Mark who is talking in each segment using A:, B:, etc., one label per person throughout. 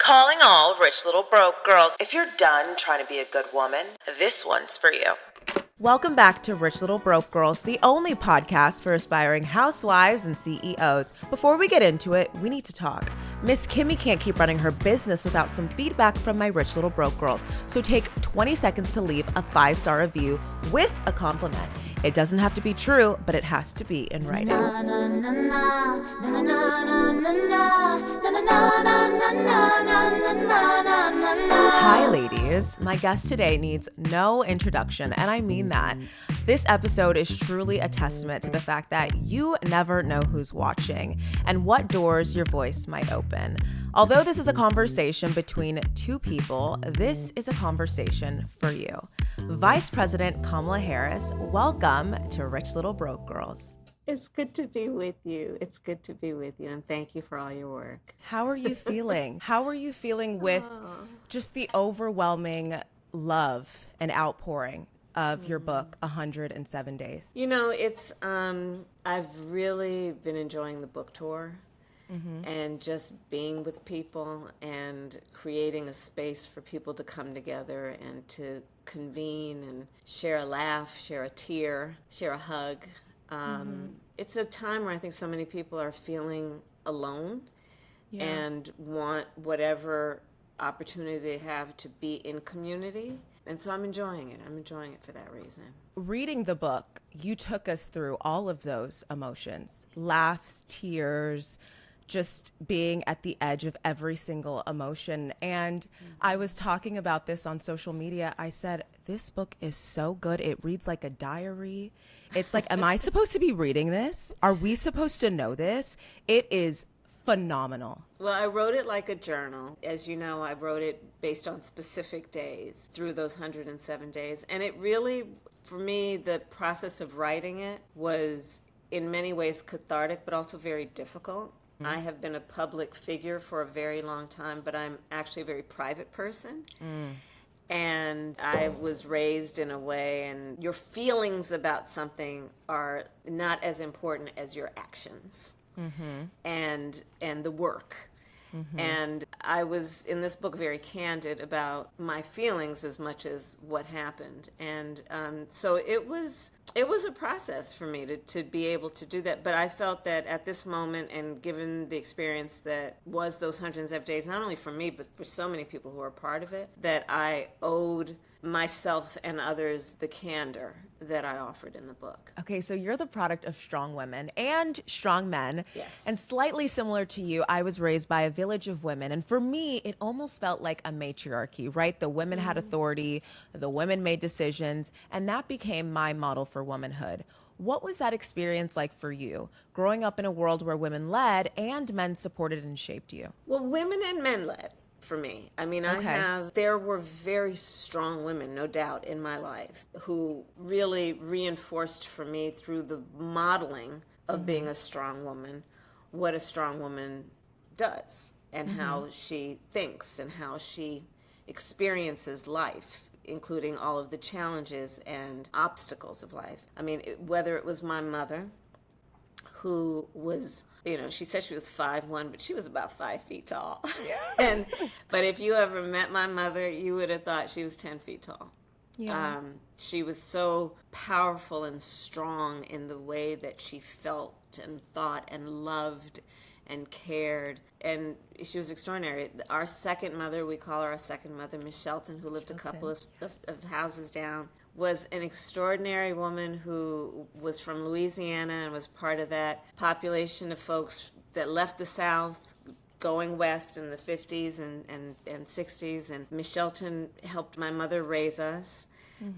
A: Calling all rich little broke girls. If you're done trying to be a good woman, this one's for you. Welcome back to Rich Little Broke Girls, the only podcast for aspiring housewives and CEOs. Before we get into it, we need to talk. Miss Kimmy can't keep running her business without some feedback from my Rich Little Broke Girls. So take 20 seconds to leave a 5-star review with a compliment. It doesn't have to be true, but it has to be in writing. Hi, ladies. My guest today needs no introduction, and I mean that. This episode is truly a testament to the fact that you never know who's watching and what doors your voice might open. Although this is a conversation between two people, this is a conversation for you. Vice President Kamala Harris, welcome to Rich Little Broke Girls.
B: It's good to be with you. It's good to be with you, and thank you for all your work.
A: How are you feeling? How are you feeling with just the overwhelming love and outpouring of your book, 107 Days?
B: You know, it's I've really been enjoying the book tour. And just being with people and creating a space for people to come together and to convene and share a laugh, share a tear, share a hug. It's a time where I think so many people are feeling alone and want whatever opportunity they have to be in community. And so I'm enjoying it. I'm enjoying it for that reason.
A: Reading the book, you took us through all of those emotions, laughs, tears, just being at the edge of every single emotion. And I was talking about this on social media. I said, this book is so good. It reads like a diary. It's like, am I supposed to be reading this? Are we supposed to know this? It is phenomenal.
B: Well, I wrote it like a journal. As you know, I wrote it based on specific days through those 107 days. And it really, for me, the process of writing it was in many ways cathartic, but also very difficult. I have been a public figure for a very long time, but I'm actually a very private person. And I was raised in a way, and your feelings about something are not as important as your actions and the work. And I was, in this book, very candid about my feelings as much as what happened. And so it was a process for me to be able to do that. But I felt that at this moment, and given the experience that was those 107 days, not only for me, but for so many people who are part of it, that I owed myself and others the candor that I offered in the book.
A: Okay, so you're the product of strong women and strong men.
B: Yes.
A: And slightly similar to you, I was raised by a village of women. And for me, it almost felt like a matriarchy, right? The women had authority, the women made decisions, and that became my model for womanhood. What was that experience like for you, growing up in a world where women led and men supported and shaped you?
B: Well, women and men led. For me. I mean, there were very strong women, no doubt, in my life who really reinforced for me through the modeling of being a strong woman, what a strong woman does and how she thinks and how she experiences life, including all of the challenges and obstacles of life. I mean, whether it was my mother, who was, she said she was 5'1", but she was about 5 feet tall. Yeah. But if you ever met my mother, you would have thought she was 10 feet tall. Yeah. She was so powerful and strong in the way that she felt and thought and loved and cared. And she was extraordinary. Our second mother, we call her our second mother, Miss Shelton, who lived a couple of houses down, was an extraordinary woman who was from Louisiana and was part of that population of folks that left the South going west in the 50s and 60s. And Miss Shelton helped my mother raise us.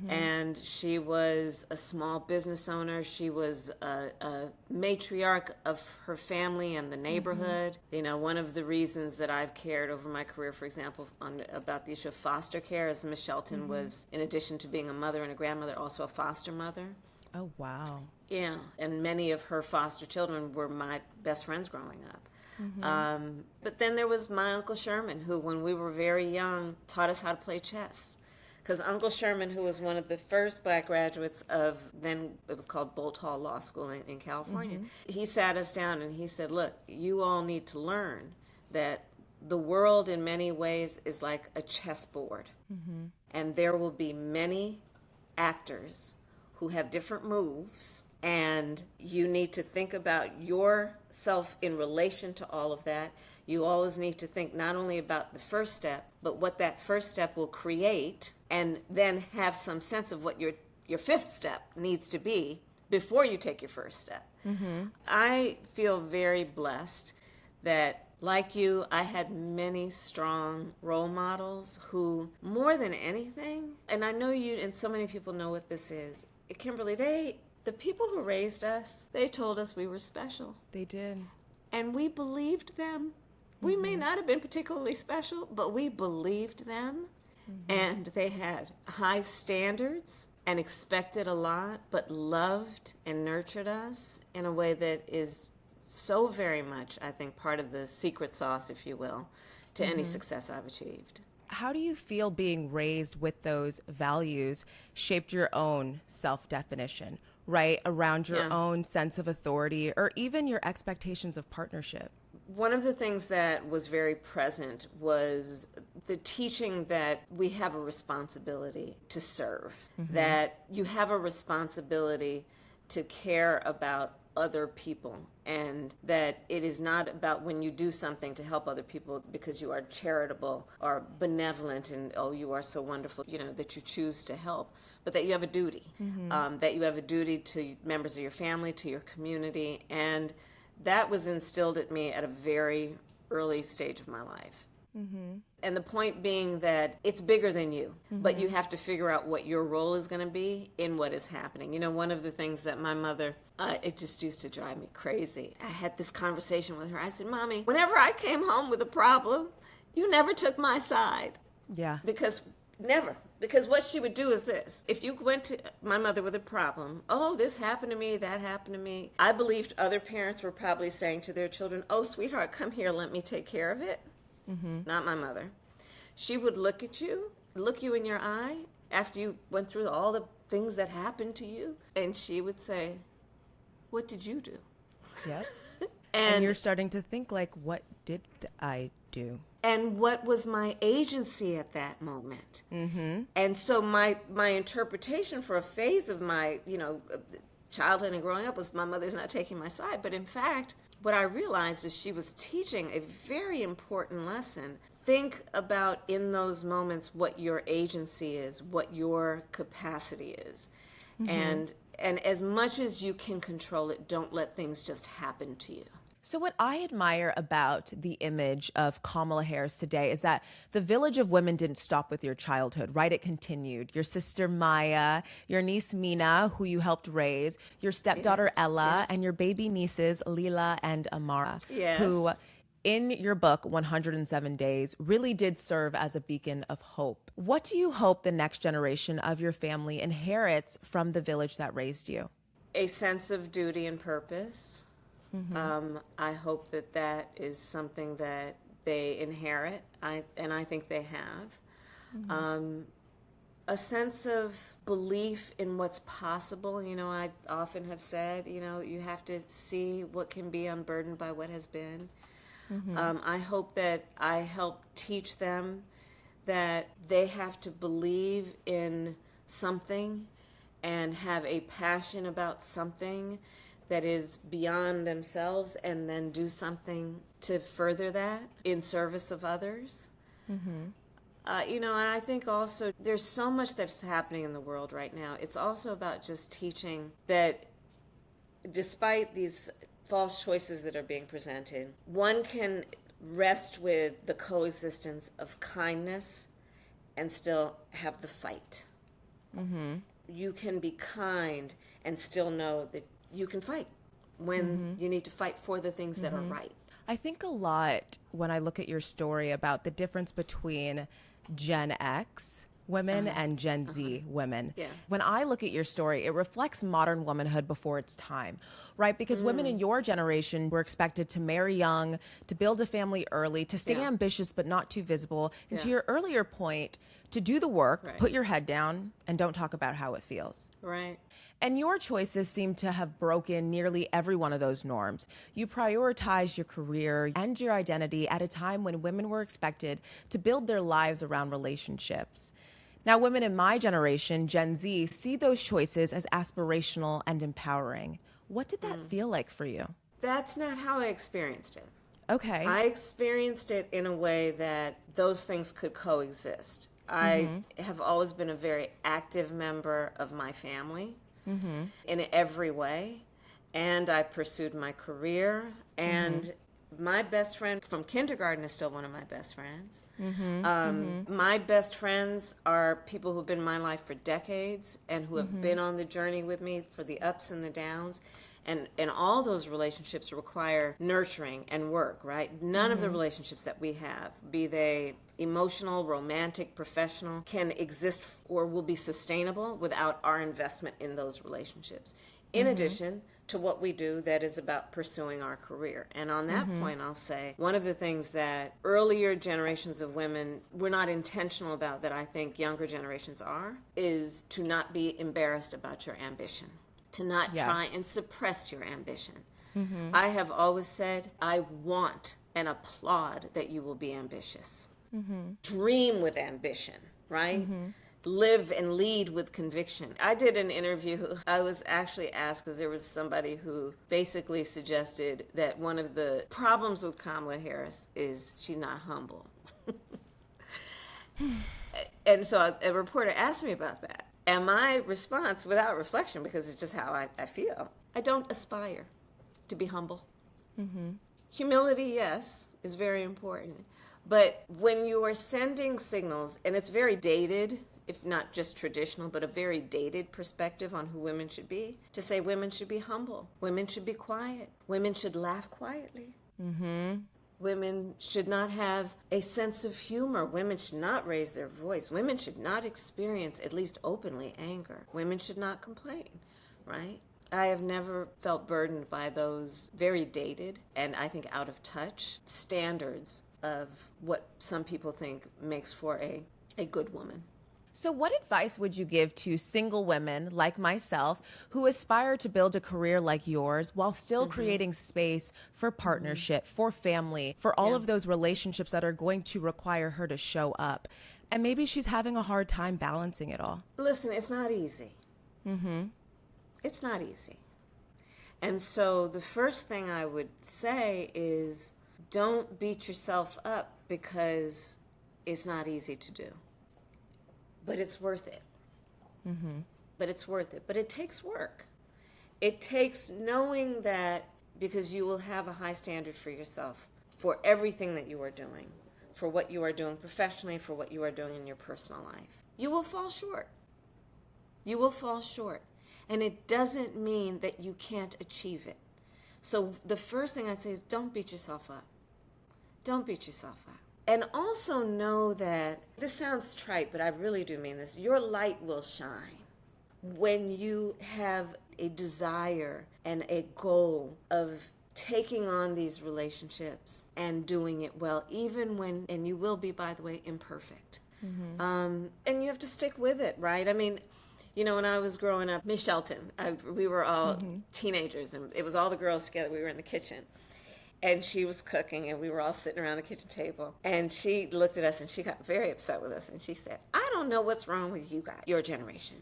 B: And she was a small business owner. She was a matriarch of her family and the neighborhood. One of the reasons that I've cared over my career, for example, about the issue of foster care is Miss Shelton was, in addition to being a mother and a grandmother, also a foster mother.
A: Oh, wow.
B: Yeah, and many of her foster children were my best friends growing up. But then there was my Uncle Sherman, who, when we were very young, taught us how to play chess. Because Uncle Sherman, who was one of the first black graduates of, then it was called Bolt Hall Law School in California, he sat us down and he said, look, you all need to learn that the world in many ways is like a chessboard. And there will be many actors who have different moves, and you need to think about yourself in relation to all of that. You always need to think not only about the first step, but what that first step will create, and then have some sense of what your fifth step needs to be before you take your first step. I feel very blessed that, like you, I had many strong role models who, more than anything, and I know you and so many people know what this is, Kimberly, the people who raised us, they told us we were special.
A: They did.
B: And we believed them. We may not have been particularly special, but we believed them. And they had high standards and expected a lot, but loved and nurtured us in a way that is so very much, I think, part of the secret sauce, if you will, to any success I've achieved.
A: How do you feel being raised with those values shaped your own self-definition, right? Around your own sense of authority or even your expectations of partnership?
B: One of the things that was very present was the teaching that we have a responsibility to serve, that you have a responsibility to care about other people, and that it is not about when you do something to help other people because you are charitable or benevolent and, oh, you are so wonderful, that you choose to help, but that you have a duty, that you have a duty to members of your family, to your community, and that was instilled at me at a very early stage of my life. And the point being that it's bigger than you, but you have to figure out what your role is going to be in what is happening. One of the things that my mother, it just used to drive me crazy. I had this conversation with her. I said, Mommy, whenever I came home with a problem, you never took my side.
A: Yeah.
B: Because what she would do is this. If you went to my mother with a problem, oh, this happened to me, that happened to me. I believed other parents were probably saying to their children, oh, sweetheart, come here, let me take care of it. Not my mother. She would look you in your eye after you went through all the things that happened to you, and she would say, what did you do?
A: Yep. And you're starting to think, like, what did I do?
B: And what was my agency at that moment? And so my interpretation for a phase of my, childhood and growing up was my mother's not taking my side. But in fact, what I realized is she was teaching a very important lesson. Think about in those moments what your agency is, what your capacity is. And as much as you can control it, don't let things just happen to you.
A: So what I admire about the image of Kamala Harris today is that the Village of Women didn't stop with your childhood, right? It continued. Your sister Maya, your niece Mina, who you helped raise, your stepdaughter Ella, and your baby nieces Lila and Amara, who in your book, 107 Days, really did serve as a beacon of hope. What do you hope the next generation of your family inherits from the village that raised you?
B: A sense of duty and purpose. I hope that is something that they inherit, and I think they have. A sense of belief in what's possible. I often have said, you have to see what can be unburdened by what has been. I hope that I help teach them that they have to believe in something and have a passion about something that is beyond themselves, and then do something to further that in service of others. And I think also there's so much that's happening in the world right now. It's also about just teaching that despite these false choices that are being presented, one can rest with the coexistence of kindness and still have the fight. You can be kind and still know that you can fight when you need to fight for the things that are right.
A: I think a lot when I look at your story about the difference between Gen X women and Gen Z women. When I look at your story, it reflects modern womanhood before its time, right? Because women in your generation were expected to marry young, to build a family early, to stay ambitious but not too visible, and to your earlier point, to do the work, put your head down, and don't talk about how it feels.
B: Right.
A: And your choices seem to have broken nearly every one of those norms. You prioritize your career and your identity at a time when women were expected to build their lives around relationships. Now, women in my generation, Gen Z, see those choices as aspirational and empowering. What did that feel like for you?
B: That's not how I experienced it.
A: Okay.
B: I experienced it in a way that those things could coexist. I have always been a very active member of my family in every way, and I pursued my career, and my best friend from kindergarten is still one of my best friends. My best friends are people who've been in my life for decades and who have been on the journey with me for the ups and the downs. And all those relationships require nurturing and work, right? None of the relationships that we have, be they emotional, romantic, professional, can exist or will be sustainable without our investment in those relationships. In addition to what we do that is about pursuing our career. And on that point, I'll say one of the things that earlier generations of women were not intentional about that I think younger generations are, is to not be embarrassed about your ambition. To not try and suppress your ambition. I have always said, I want and applaud that you will be ambitious. Dream with ambition, right? Live and lead with conviction. I did an interview. I was actually asked because there was somebody who basically suggested that one of the problems with Kamala Harris is she's not humble. And so a reporter asked me about that. And my response, without reflection, because it's just how I feel, I don't aspire to be humble. Humility, yes, is very important. But when you are sending signals, and it's very dated, if not just traditional, but a very dated perspective on who women should be, to say women should be humble, women should be quiet, women should laugh quietly. Women should not have a sense of humor. Women should not raise their voice. Women should not experience, at least openly, anger. Women should not complain, right? I have never felt burdened by those very dated and I think out of touch standards of what some people think makes for a good woman.
A: So what advice would you give to single women like myself who aspire to build a career like yours while still creating space for partnership, for family, for all of those relationships that are going to require her to show up? And maybe she's having a hard time balancing it all.
B: Listen, it's not easy. It's not easy. And so the first thing I would say is don't beat yourself up because it's not easy to do. But it's worth it. But it's worth it. But it takes work. It takes knowing that because you will have a high standard for yourself for everything that you are doing, for what you are doing professionally, for what you are doing in your personal life. You will fall short. You will fall short. And it doesn't mean that you can't achieve it. So the first thing I'd say is don't beat yourself up. Don't beat yourself up. And also know that, this sounds trite, but I really do mean this, your light will shine when you have a desire and a goal of taking on these relationships and doing it well, even when, and you will be, by the way, imperfect. And you have to stick with it, right? I mean, you know, when I was growing up, Miss Shelton, we were all teenagers, and it was all the girls together. We were in the kitchen. And she was cooking, and we were all sitting around the kitchen table. And she looked at us, and she got very upset with us. And she said, I don't know what's wrong with you guys, your generation.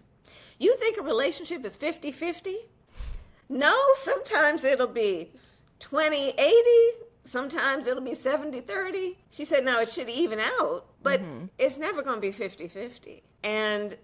B: You think a relationship is 50-50? No, sometimes it'll be 20-80. Sometimes it'll be 70-30. She said, no, it should even out. But it's never going to be 50-50. And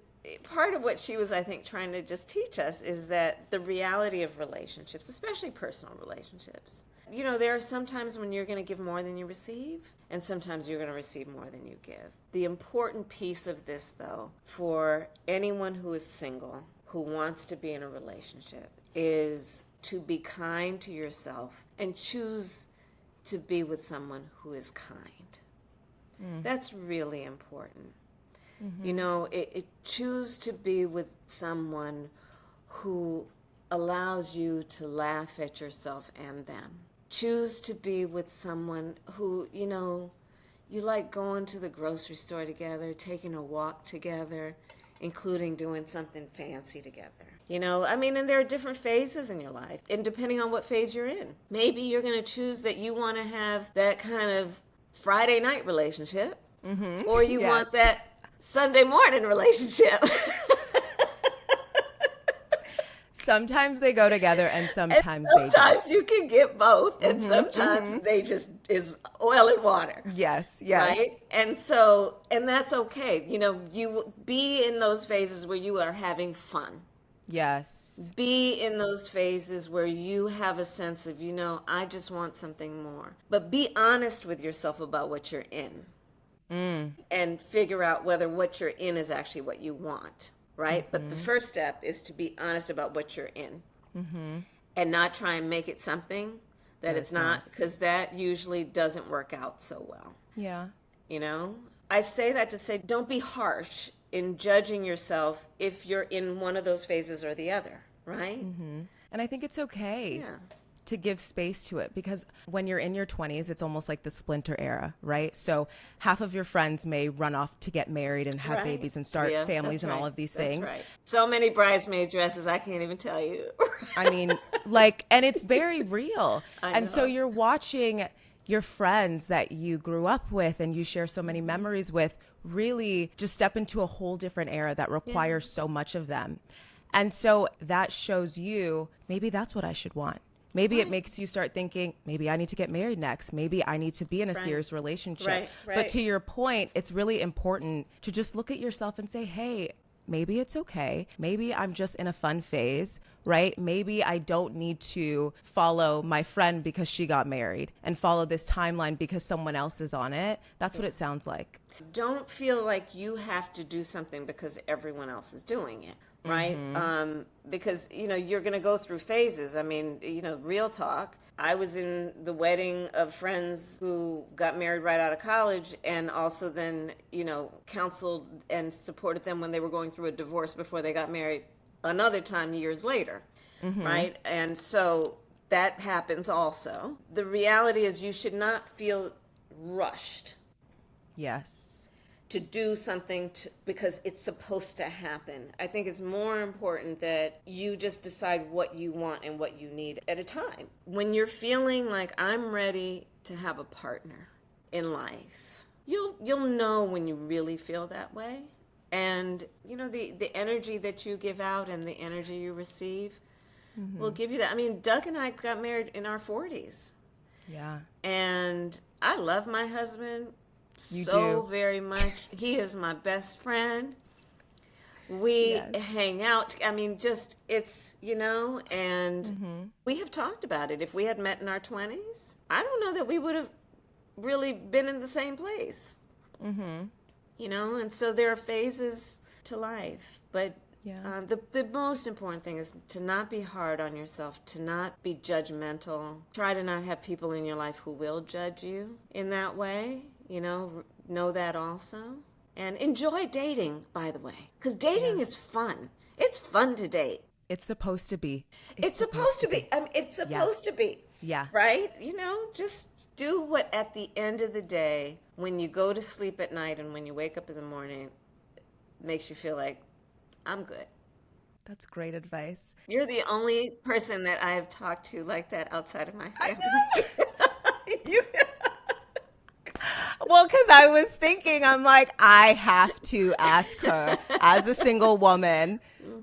B: part of what she was, I think, trying to just teach us is that the reality of relationships, especially personal relationships, you know, there are some times when you're going to give more than you receive, and sometimes you're going to receive more than you give. The important piece of this, though, for anyone who is single, who wants to be in a relationship, is to be kind to yourself and choose to be with someone who is kind. That's really important. You know, choose to be with someone who allows you to laugh at yourself and them. Choose to be with someone who, you know, you like going to the grocery store together, taking a walk together, including doing something fancy together. I mean, and there are different phases in your life, and depending on what phase you're in. Maybe you're going to choose that you want to have that kind of Friday night relationship, or you want that Sunday morning relationship.
A: Sometimes they go together, and sometimes they don't.
B: Sometimes you can get both, and sometimes they just is oil and water.
A: Yes.
B: Right? And that's okay. You be in those phases where you are having fun.
A: Yes.
B: Be in those phases where you have a sense of, I just want something more. But be honest with yourself about what you're in. And figure out whether what you're in is actually what you want, right? But the first step is to be honest about what you're in. And not try and make it something that it's not, because that usually doesn't work out so well.
A: Yeah.
B: I say that to say, don't be harsh in judging yourself if you're in one of those phases or the other, right?
A: And I think it's okay to give space to it, because when you're in your 20s, it's almost like the splinter era, right? So half of your friends may run off to get married and have babies and start families and all of these things.
B: That's right. So many bridesmaid dresses, I can't even tell you.
A: I mean, and it's very real. And so you're watching your friends that you grew up with and you share so many memories with really just step into a whole different era that requires so much of them. And so that shows you, maybe that's what I should want. Maybe it makes you start thinking, maybe I need to get married next. Maybe I need to be in a serious relationship.
B: Right.
A: But to your point, it's really important to just look at yourself and say, hey, maybe it's okay. Maybe I'm just in a fun phase, right? Maybe I don't need to follow my friend because she got married and follow this timeline because someone else is on it. That's what it sounds like.
B: Don't feel like you have to do something because everyone else is doing it, right? Because, you're going to go through phases. I mean, real talk. I was in the wedding of friends who got married right out of college, and also then, counseled and supported them when they were going through a divorce before they got married another time years later, right? And so that happens also. The reality is you should not feel rushed.
A: Yes.
B: To do something because it's supposed to happen. I think it's more important that you just decide what you want and what you need at a time. When you're feeling like I'm ready to have a partner in life, you'll know when you really feel that way. And the energy that you give out and the energy you receive will give you that. I mean, Doug and I got married in our 40s.
A: Yeah.
B: And I love my husband.
A: You
B: so
A: do.
B: very much. He is my best friend. We hang out. I mean, it's, and we have talked about it. If we had met in our 20s, I don't know that we would have really been in the same place. And so there are phases to life. But the most important thing is to not be hard on yourself, to not be judgmental. Try to not have people in your life who will judge you in that way. Know that also. And enjoy dating, by the way. Because dating is fun. It's fun to date.
A: It's supposed to be.
B: It's supposed to be. I mean, it's supposed to be.
A: Yeah.
B: Right? Just do what at the end of the day, when you go to sleep at night and when you wake up in the morning, makes you feel like, I'm good.
A: That's great advice.
B: You're the only person that I have talked to like that outside of my family.
A: Well, because I was thinking, I'm like, I have to ask her as a single woman.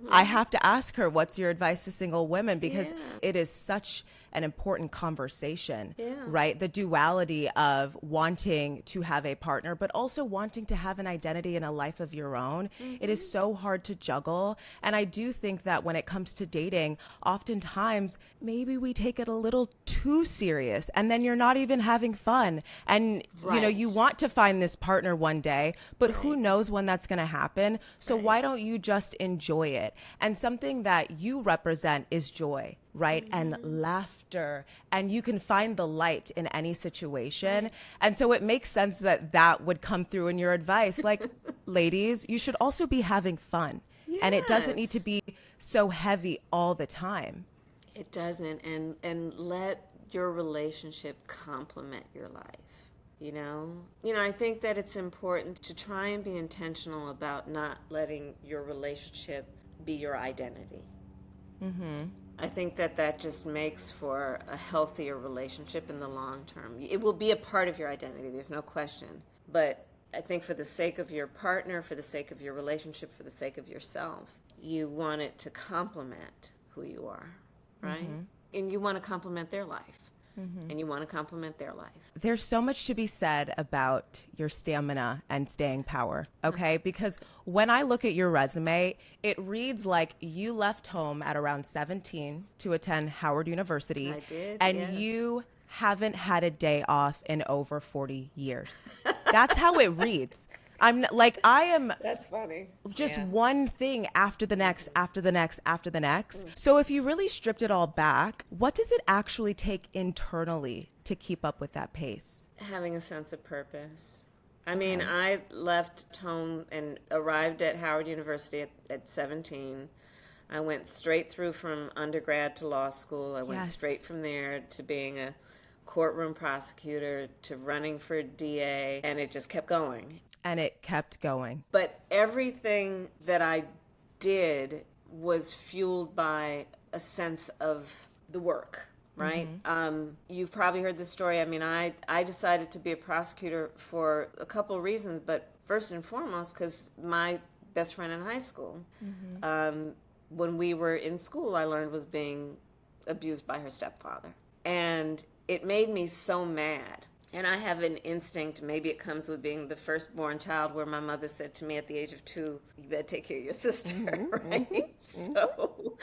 A: I have to ask her, what's your advice to single women? Because it is such an important conversation, right? The duality of wanting to have a partner, but also wanting to have an identity and a life of your own. It is so hard to juggle. And I do think that when it comes to dating, oftentimes maybe we take it a little too serious and then you're not even having fun. And, you want to find this partner one day, but who knows when that's going to happen. So why don't you just enjoy it? And something that you represent is joy. Right? And laughter. And you can find the light in any situation. And so it makes sense that would come through in your advice. Like, ladies, you should also be having fun. And it doesn't need to be so heavy all the time.
B: It doesn't. And let your relationship complement your life. I think that it's important to try and be intentional about not letting your relationship be your identity. I think that just makes for a healthier relationship in the long term. It will be a part of your identity, there's no question. But I think for the sake of your partner, for the sake of your relationship, for the sake of yourself, you want it to complement who you are, right? And you want to complement their life. And you want to complement their life.
A: There's so much to be said about your stamina and staying power, okay? Because when I look at your resume, it reads like you left home at around 17 to attend Howard University.
B: I did,
A: and
B: yes.
A: You haven't had a day off in over 40 years. That's how it reads. I am
B: That's funny.
A: just one thing after the next, after the next, after the next. So if you really stripped it all back, what does it actually take internally to keep up with that pace?
B: Having a sense of purpose. I mean, I left home and arrived at Howard University at 17. I went straight through from undergrad to law school. I went straight from there to being a courtroom prosecutor to running for DA, and it just kept going.
A: And it kept going.
B: But everything that I did was fueled by a sense of the work, right? You've probably heard this story. I mean, I decided to be a prosecutor for a couple of reasons, but first and foremost, because my best friend in high school, when we were in school, I learned was being abused by her stepfather. And it made me so mad. And I have an instinct, maybe it comes with being the firstborn child, where my mother said to me at the age of 2, you better take care of your sister, right? So,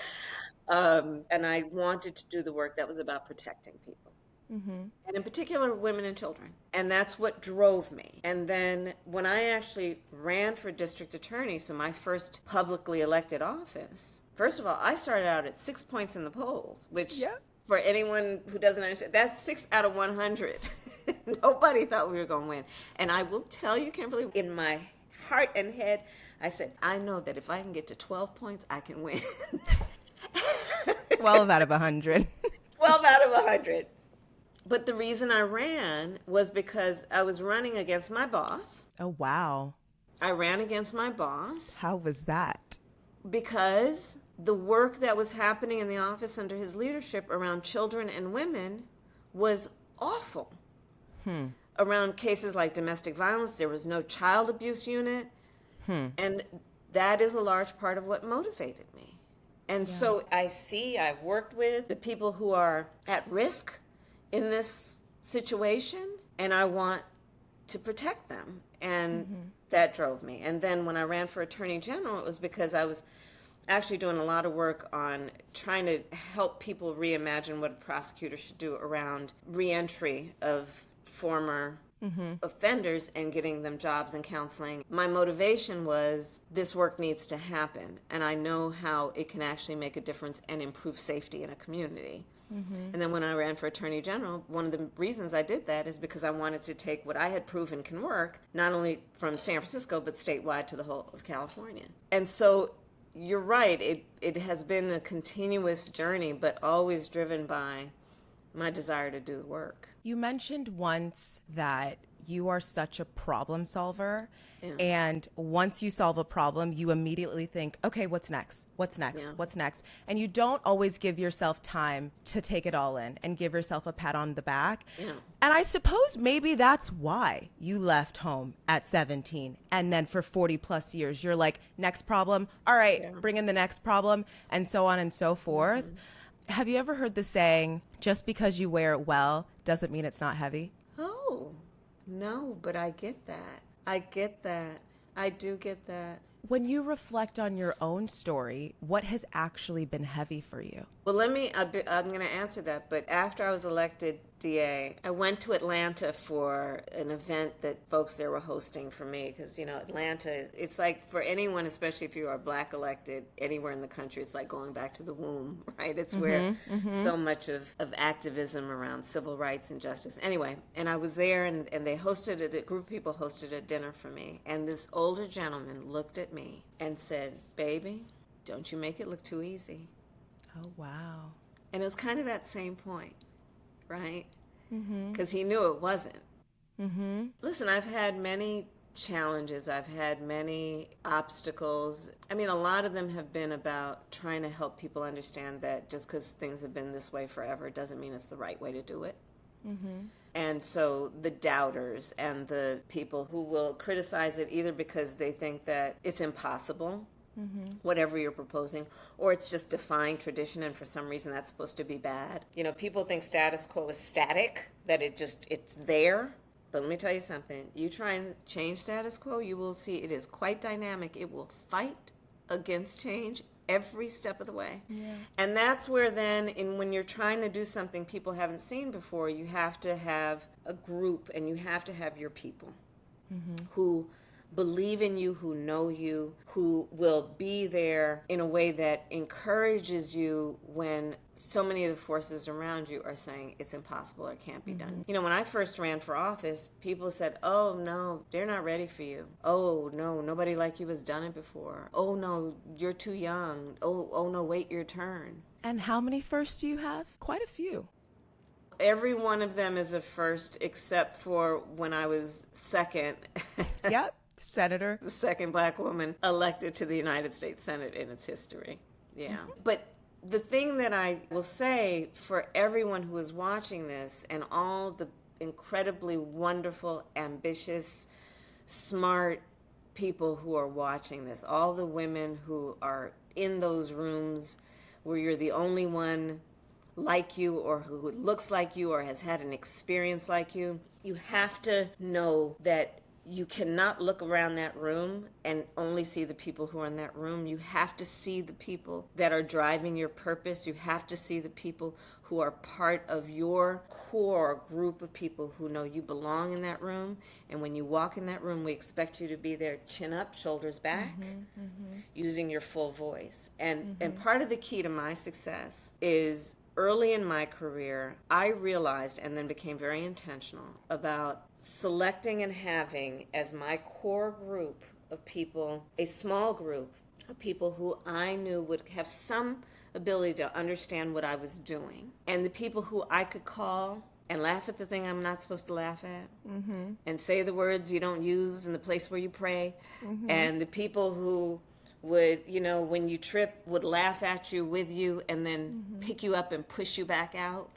B: and I wanted to do the work that was about protecting people. And in particular, women and children. And that's what drove me. And then when I actually ran for district attorney, so my first publicly elected office, first of all, I started out at 6 points in the polls, which... For anyone who doesn't understand, that's 6 out of 100. Nobody thought we were going to win. And I will tell you, Kimberly, in my heart and head, I said, I know that if I can get to 12 points, I can win.
A: 12 out of 100.
B: 12 out of 100. But the reason I ran was because I was running against my boss.
A: Oh, wow.
B: I ran against my boss.
A: How was that?
B: Because the work that was happening in the office under his leadership around children and women was awful. Around cases like domestic violence, there was no child abuse unit. And that is a large part of what motivated me. And so I've worked with the people who are at risk in this situation, and I want to protect them. And that drove me. And then when I ran for Attorney General, it was because I was actually doing a lot of work on trying to help people reimagine what a prosecutor should do around reentry of former offenders and getting them jobs and counseling. My motivation was this work needs to happen, and I know how it can actually make a difference and improve safety in a community. And then when I ran for Attorney General, one of the reasons I did that is because I wanted to take what I had proven can work, not only from San Francisco, but statewide to the whole of California. And so you're right, it has been a continuous journey, but always driven by my desire to do the work.
A: You mentioned once that you are such a problem solver. And once you solve a problem, you immediately think, okay, what's next? What's next? What's next? And you don't always give yourself time to take it all in and give yourself a pat on the back. And I suppose maybe that's why you left home at 17. And then for 40 plus years, you're like, next problem. All right, bring in the next problem, and so on and so forth. Have you ever heard the saying, just because you wear it well doesn't mean it's not heavy?
B: Oh, no, but I get that. I get that. I do get that.
A: When you reflect on your own story, what has actually been heavy for you?
B: Well, I'm going to answer that. But after I was elected DA, I went to Atlanta for an event that folks there were hosting for me. Because, you know, Atlanta, it's like for anyone, especially if you are Black elected anywhere in the country, it's like going back to the womb, right? It's where so much of activism around civil rights and justice. Anyway, and I was there, and they hosted, the group of people hosted a dinner for me. And this older gentleman looked at me and said, baby, don't you make it look too easy.
A: Oh, wow.
B: And it was kind of that same point, right? Because he knew it wasn't. Listen, I've had many challenges. I've had many obstacles. I mean, a lot of them have been about trying to help people understand that just because things have been this way forever doesn't mean it's the right way to do it. Mm-hmm. And so the doubters and the people who will criticize it either because they think that it's impossible, whatever you're proposing, or it's just defying tradition and for some reason that's supposed to be bad. You know, people think status quo is static, that it's there. But let me tell you something. You try and change status quo, you will see it is quite dynamic. It will fight against change every step of the way. Yeah. And that's where then, when you're trying to do something people haven't seen before, you have to have a group and you have to have your people who believe in you, who know you, who will be there in a way that encourages you when so many of the forces around you are saying it's impossible or it can't be done. You know, when I first ran for office, people said, oh, no, they're not ready for you. Oh, no, nobody like you has done it before. Oh, no, you're too young. Oh, no, wait your turn.
A: And how many firsts do you have? Quite a few.
B: Every one of them is a first, except for when I was second.
A: Yep. Senator.
B: The second black woman elected to the United States Senate in its history. Yeah. But the thing that I will say for everyone who is watching this and all the incredibly wonderful, ambitious, smart people who are watching this, all the women who are in those rooms where you're the only one like you or who looks like you or has had an experience like you, you have to know that you cannot look around that room and only see the people who are in that room. You have to see the people that are driving your purpose. You have to see the people who are part of your core group of people who know you belong in that room. And when you walk in that room, we expect you to be there chin up, shoulders back, using your full voice. And part of the key to my success is early in my career, I realized and then became very intentional about selecting and having as my core group of people, a small group of people who I knew would have some ability to understand what I was doing. And the people who I could call and laugh at the thing I'm not supposed to laugh at, and say the words you don't use in the place where you pray, and the people who would, you know, when you trip, would laugh at you, with you, and then pick you up and push you back out,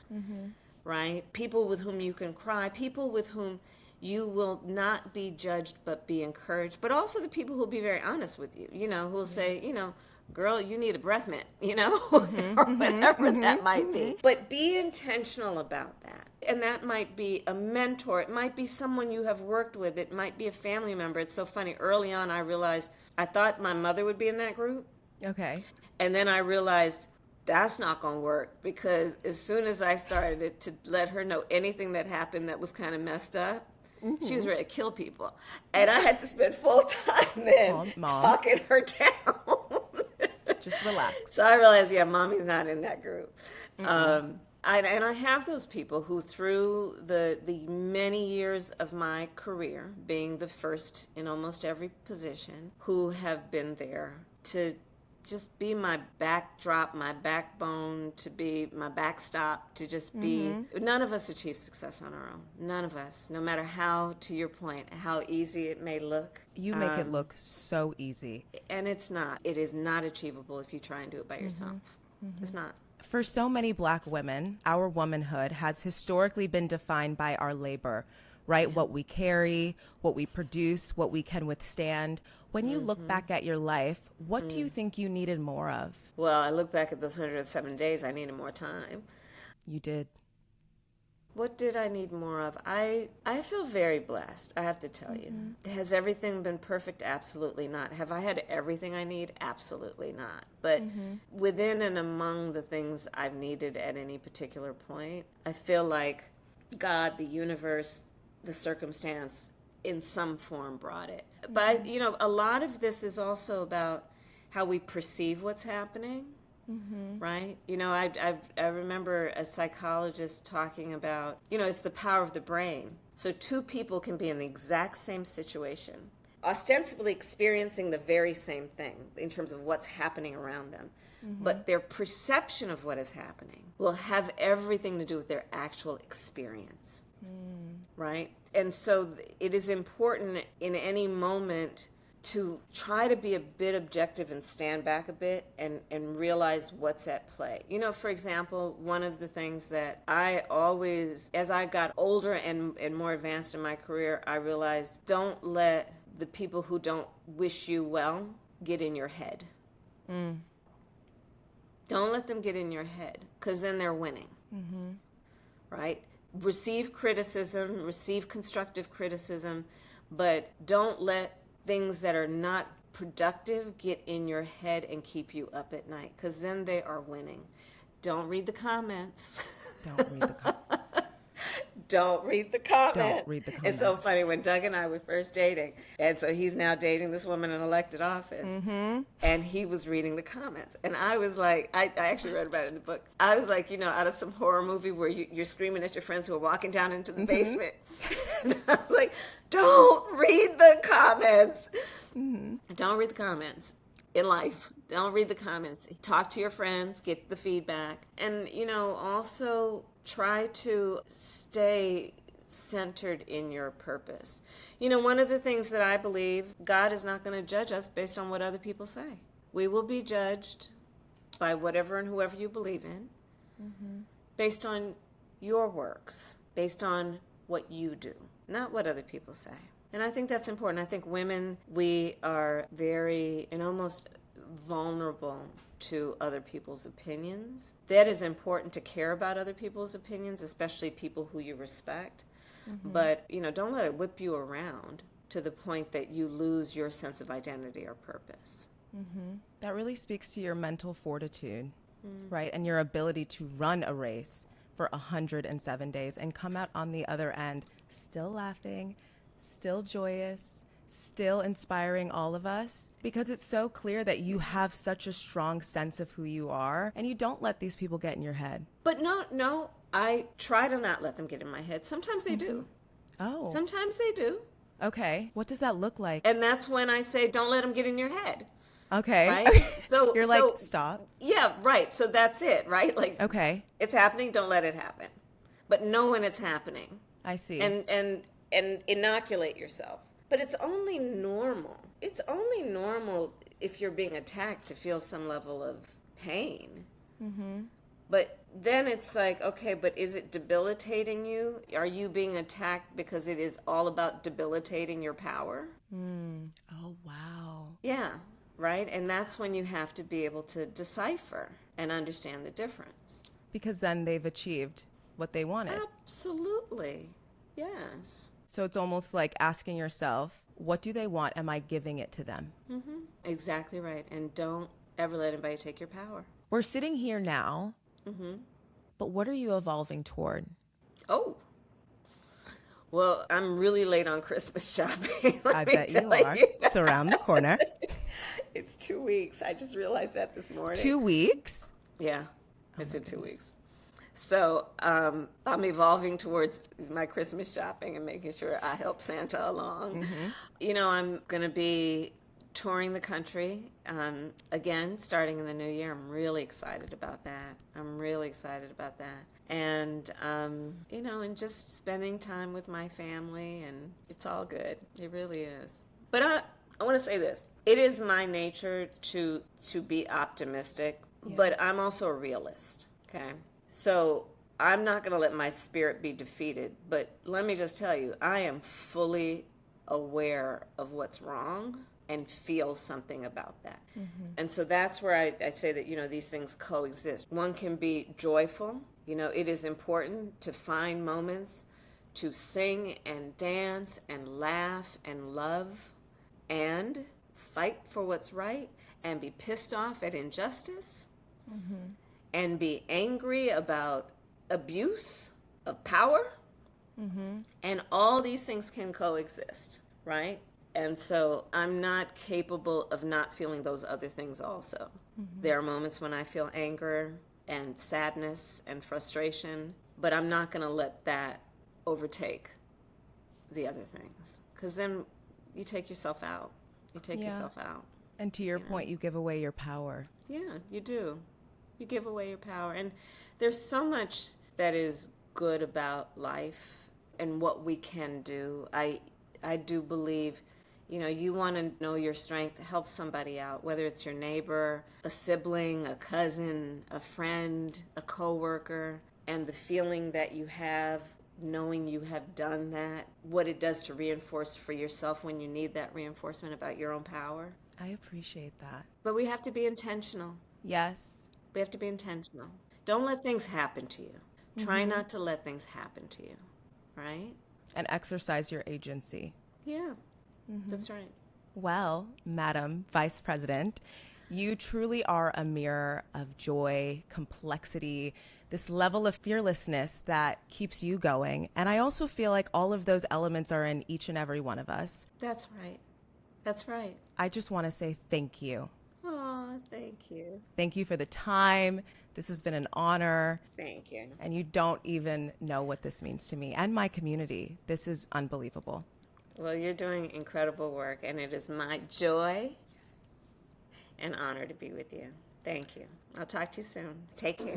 B: right? People with whom you can cry, people with whom you will not be judged but be encouraged, but also the people who will be very honest with you, you know, who will say, you know, girl, you need a breath mint, you know, or whatever that might be. But be intentional about that. And that might be a mentor. It might be someone you have worked with. It might be a family member. It's so funny. Early on, I realized I thought my mother would be in that group. Okay. And then I realized that's not going to work, because as soon as I started to let her know anything that happened that was kind of messed up, she was ready to kill people. And I had to spend full time then talking her down.
A: Just relax.
B: So I realized, yeah, mommy's not in that group. And I have those people who, through the many years of my career, being the first in almost every position, who have been there to just be my backdrop, my backbone, to be my backstop, to just be. None of us achieve success on our own. None of us. No matter how, to your point, how easy it may look.
A: You make it look so easy.
B: And it's not. It is not achievable if you try and do it by yourself. It's not.
A: For so many Black women, our womanhood has historically been defined by our labor, right? What we carry, what we produce, what we can withstand. When you look back at your life, what do you think you needed more of?
B: Well, I look back at those 107 days, I needed more time.
A: You did.
B: What did I need more of? I feel very blessed, I have to tell you. Has everything been perfect? Absolutely not. Have I had everything I need? Absolutely not. But within and among the things I've needed at any particular point, I feel like God, the universe, the circumstance, in some form brought it. But, you know, a lot of this is also about how we perceive what's happening. Right? You know, I remember a psychologist talking about, you know, it's the power of the brain. So two people can be in the exact same situation, ostensibly experiencing the very same thing in terms of what's happening around them. But their perception of what is happening will have everything to do with their actual experience. Right? And so it is important in any moment to try to be a bit objective and stand back a bit and realize what's at play. You know, for example, one of the things that I always, as I got older and more advanced in my career, I realized don't let the people who don't wish you well get in your head. Don't let them get in your head, because then they're winning. Right? Receive criticism, receive constructive criticism, but don't let things that are not productive get in your head and keep you up at night, because then they are winning. Don't read the comments.
A: Don't read the comments.
B: Don't read the comments.
A: Don't read the comments.
B: It's so funny, when Doug and I were first dating, and so he's now dating this woman in elected office, and he was reading the comments. And I was like, I actually read about it in the book. I was like, you know, out of some horror movie where you're screaming at your friends who are walking down into the basement. And I was like, don't read the comments. Don't read the comments. In life, don't read the comments. Talk to your friends, get the feedback. And, you know, also try to stay centered in your purpose. You know, one of the things that I believe, God is not going to judge us based on what other people say. We will be judged by whatever and whoever you believe in, based on your works, based on what you do, not what other people say. And I think that's important. I think women, we are very and almost vulnerable to other people's opinions. That is important, to care about other people's opinions, especially people who you respect. But, you know, don't let it whip you around to the point that you lose your sense of identity or purpose.
A: That really speaks to your mental fortitude, right? And your ability to run a race for 107 days and come out on the other end still laughing, still joyous, still inspiring all of us, because it's so clear that you have such a strong sense of who you are, and you don't let these people get in your head.
B: But no, I try to not let them get in my head. Sometimes they do.
A: Oh.
B: Sometimes they do.
A: Okay. What does that look like?
B: And that's when I say, don't let them get in your head.
A: Okay.
B: Right? So
A: you're like, stop.
B: Yeah, right. So that's it, right? Like,
A: okay,
B: it's happening, don't let it happen. But know when it's happening.
A: I see.
B: And inoculate yourself. But it's only normal. It's only normal if you're being attacked to feel some level of pain. But then it's like, okay, but is it debilitating you? Are you being attacked because it is all about debilitating your power?
A: Oh, wow.
B: Yeah, right? And that's when you have to be able to decipher and understand the difference.
A: Because then they've achieved what they wanted.
B: Absolutely. Yes.
A: So it's almost like asking yourself, what do they want? Am I giving it to them?
B: Exactly right. And don't ever let anybody take your power.
A: We're sitting here now, but what are you evolving toward?
B: Oh. Well, I'm really late on Christmas shopping.
A: I bet you are. It's around the corner.
B: It's 2 weeks. I just realized that this morning.
A: 2 weeks?
B: Yeah, it's in 2 weeks. So I'm evolving towards my Christmas shopping and making sure I help Santa along. You know, I'm going to be touring the country again, starting in the new year. I'm really excited about that. And, you know, and just spending time with my family, and it's all good. It really is. But I want to say this. It is my nature to be optimistic, but I'm also a realist, okay? So I'm not going to let my spirit be defeated. But let me just tell you, I am fully aware of what's wrong and feel something about that. And so that's where I say that, you know, these things coexist. One can be joyful. You know, it is important to find moments to sing and dance and laugh and love and fight for what's right and be pissed off at injustice and be angry about abuse of power. And all these things can coexist, right? And so I'm not capable of not feeling those other things also. There are moments when I feel anger and sadness and frustration, but I'm not going to let that overtake the other things, because then you take yourself out.
A: And to your point, you give away your power.
B: Yeah, you do. You give away your power. And there's so much that is good about life. and what we can do. I do believe, you want to know your strength, help somebody out, whether it's your neighbor, a sibling, a cousin, a friend, a coworker, and the feeling that you have knowing you have done that, what it does to reinforce for yourself when you need that reinforcement about your own power.
A: I appreciate that.
B: But we have to be intentional.
A: Yes.
B: We have to be intentional. Don't let things happen to you. Try not to let things happen to you, right?
A: And exercise your agency.
B: Yeah, that's right.
A: Well, Madam Vice President, you truly are a mirror of joy, complexity, this level of fearlessness that keeps you going. And I also feel like all of those elements are in each and every one of us.
B: That's right. That's right.
A: I just want to say thank you.
B: Oh, thank you.
A: Thank you for the time. This has been an honor.
B: Thank you.
A: And you don't even know what this means to me and my community. This is unbelievable.
B: Well, you're doing incredible work, and it is my joy and honor to be with you. Thank you. I'll talk to you soon. Take care.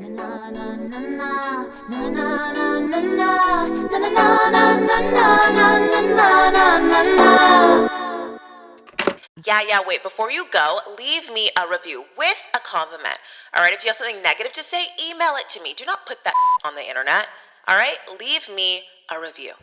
A: Yeah, wait, before you go, leave me a review with a compliment. All right, if you have something negative to say, email it to me. Do not put that on the internet. All right, leave me a review.